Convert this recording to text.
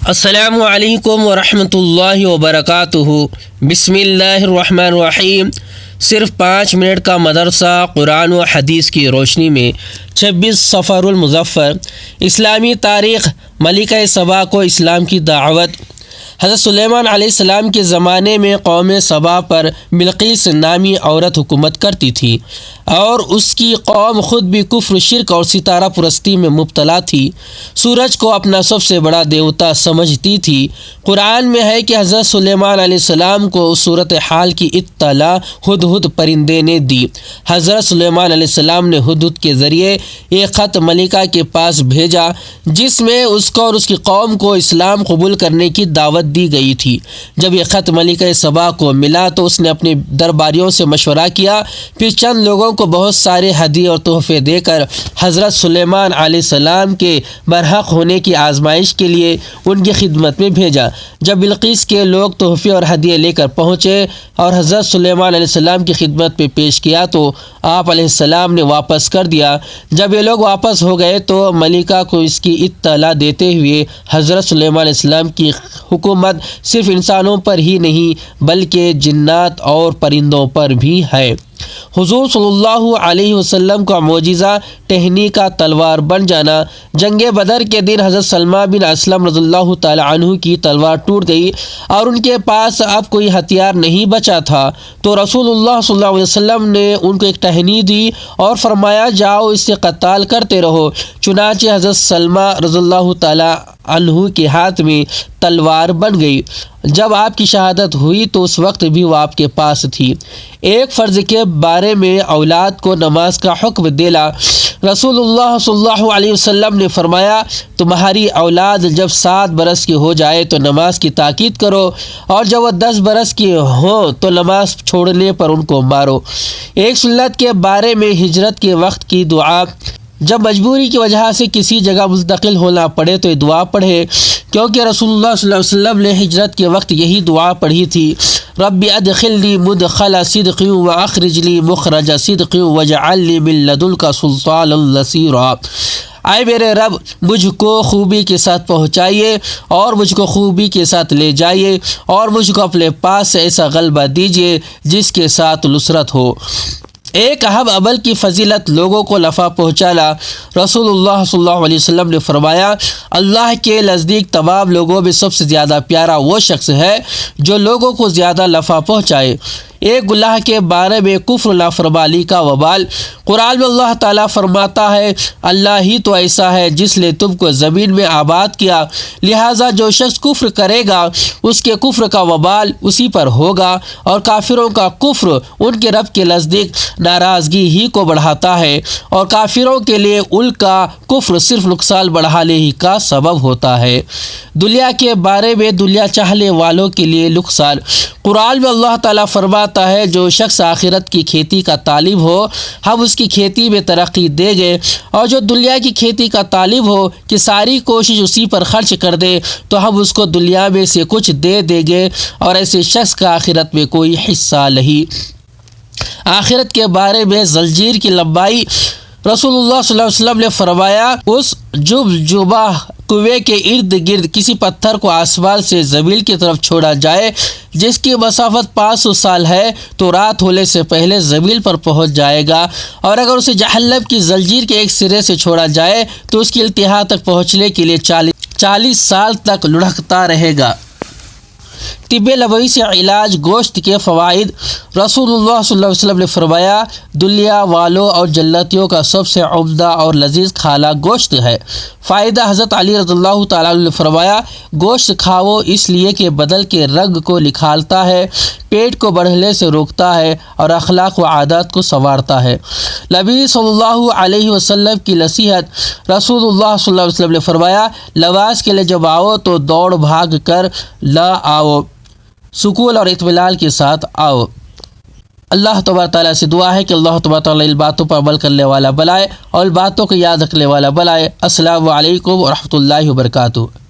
السلام علیکم ورحمۃ اللہ وبرکاتہ۔ بسم اللہ الرحمن الرحیم۔ صرف 5 منٹ کا مدرسہ قرآن و حدیث کی روشنی میں 26 صفر المظفر۔ اسلامی تاریخ۔ ملکہ سبا کو اسلام کی دعوت۔ حضرت سلیمان علیہ السلام کے زمانے میں قوم سبا پر بلقیس نامی عورت حکومت کرتی تھی اور اس کی قوم خود بھی کفر، شرک اور ستارہ پرستی میں مبتلا تھی۔ سورج کو اپنا سب سے بڑا دیوتا سمجھتی تھی۔ قرآن میں ہے کہ حضرت سلیمان علیہ السلام کو اس صورتحال کی اطلاع ہدہد پرندے نے دی۔ حضرت سلیمان علیہ السلام نے ہدہد کے ذریعے ایک خط ملکہ کے پاس بھیجا جس میں اس کو اور اس کی قوم کو اسلام قبول کرنے کی دعوت دی گئی تھی۔ جب یہ خط ملکہ سبا کو ملا تو اس نے اپنے درباریوں سے مشورہ کیا، پھر چند لوگوں کو بہت سارے ہدیے اور تحفے دے کر حضرت سلیمان علیہ السلام کے برحق ہونے کی آزمائش کے لیے ان کی خدمت میں بھیجا۔ جب بلقیس کے لوگ تحفے اور ہدیے لے کر پہنچے اور حضرت سلیمان علیہ السلام کی خدمت میں پیش کیا تو آپ علیہ السلام نے واپس کر دیا۔ جب یہ لوگ واپس ہو گئے تو ملکہ کو اس کی اطلاع دیتے ہوئے حضرت سلیمان علیہ السلام کی حکومت صرف انسانوں پر ہی نہیں بلکہ جنات اور پرندوں پر بھی ہے۔ حضور صلی اللہ علیہ وسلم کا معجزہ ٹہنی کا تلوار بن جانا۔ جنگ بدر کے دن حضرت سلمہ بن اسلم رضی اللہ تعالی عنہ کی تلوار ٹوٹ گئی اور ان کے پاس اب کوئی ہتھیار نہیں بچا تھا تو رسول اللہ صلی اللہ علیہ وسلم نے ان کو ایک ٹہنی دی اور فرمایا جاؤ اس سے قتال کرتے رہو۔ چنانچہ حضرت سلمہ رضی اللہ تعالی عنہ کے ہاتھ میں تلوار بن گئی۔ جب آپ کی شہادت ہوئی تو اس وقت بھی وہ آپ کے پاس تھی۔ ایک فرض کے بارے میں اولاد کو نماز کا حکم دینا۔ رسول اللہ صلی اللہ علیہ وسلم نے فرمایا تمہاری اولاد جب 7 برس کی ہو جائے تو نماز کی تاکید کرو اور جب وہ 10 برس کی ہوں تو نماز چھوڑنے پر ان کو مارو۔ ایک سنت کے بارے میں ہجرت کے وقت کی دعا۔ جب مجبوری کی وجہ سے کسی جگہ منتقل ہونا پڑے تو یہ دعا پڑھے، کیونکہ رسول اللہ صلی اللہ علیہ وسلم نے ہجرت کے وقت یہی دعا پڑھی تھی۔ رب ادخلنی مدخل صدق واخرجنی مخرج صدق واجعلنی من لدنک سلطانا نصیرا۔ اے میرے رب مجھ کو خوبی کے ساتھ پہنچائیے اور مجھ کو خوبی کے ساتھ لے جائیے اور مجھ کو اپنے پاس سے ایسا غلبہ دیجیے جس کے ساتھ نصرت ہو۔ ایک اہم عمل کی فضیلت لوگوں کو نفع پہنچانا۔ رسول اللہ صلی اللہ علیہ وسلم نے فرمایا اللہ کے نزدیک تمام لوگوں میں سب سے زیادہ پیارا وہ شخص ہے جو لوگوں کو زیادہ نفع پہنچائے۔ ایک گناہ کے بارے میں کفر نافرمانی کا وبال۔ قرآن میں اللہ تعالیٰ فرماتا ہے اللہ ہی تو ایسا ہے جس نے تم کو زمین میں آباد کیا، لہٰذا جو شخص کفر کرے گا اس کے کفر کا وبال اسی پر ہوگا، اور کافروں کا کفر ان کے رب کے نزدیک ناراضگی ہی کو بڑھاتا ہے اور کافروں کے لیے ان کا کفر صرف نقصان بڑھانے ہی کا سبب ہوتا ہے۔ دنیا کے بارے میں دنیا چاہنے والوں کے لیے نقصان۔ قرآن میں اللہ تعالیٰ فرماتا ہے جو شخص آخرت کی کھیتی کا طالب ہو ہم اس کی کھیتی میں ترقی دیں گے، اور جو دنیا کی کھیتی کا طالب ہو کہ ساری کوشش اسی پر خرچ کر دے تو ہم اس کو دنیا میں سے کچھ دے دیں گے، اور ایسے شخص کا آخرت میں کوئی حصہ نہیں۔ آخرت کے بارے میں زنجیر کی لمبائی۔ رسول اللہ صلی اللہ علیہ وسلم نے فرمایا اس جبجبہ کنویں کے ارد گرد کسی پتھر کو آسمان سے زمین کی طرف چھوڑا جائے جس کی مسافت 500 سال ہے تو رات ہونے سے پہلے زمین پر پہنچ جائے گا، اور اگر اسے جہنم کی زنجیر کے ایک سرے سے چھوڑا جائے تو اس کی انتہا تک پہنچنے کے لیے 40 سال تک لڑھکتا رہے گا۔ طب نبوی سے علاج۔ گوشت کے فوائد۔ رسول اللہ صلی اللہ علیہ وسلم نے فرمایا دنیا والوں اور جنتیوں کا سب سے عمدہ اور لذیذ کھانا گوشت ہے۔ فائدہ۔ حضرت علی رضی اللہ تعالیٰ عنہ نے فرمایا گوشت کھاؤ اس لیے کہ بدن کے رنگ کو نکھارتا ہے، پیٹ کو بڑھنے سے روکتا ہے اور اخلاق و عادات کو سنوارتا ہے۔ نبی صلی اللہ علیہ وسلم کی نصیحت۔ رسول اللہ صلی اللہ علیہ وسلم نے فرمایا نماز کے لیے جب آؤ تو دوڑ بھاگ کر نہ آؤ، سکون اور اطمینان کے ساتھ آؤ۔ اللہ تبارک تعالیٰ سے دعا ہے کہ اللہ تبارک تعالیٰ ان باتوں پر عمل کرنے والا بنائے اور ان باتوں کو یاد رکھنے والا بنائے۔ السلام علیکم ورحمۃ اللہ وبرکاتہ۔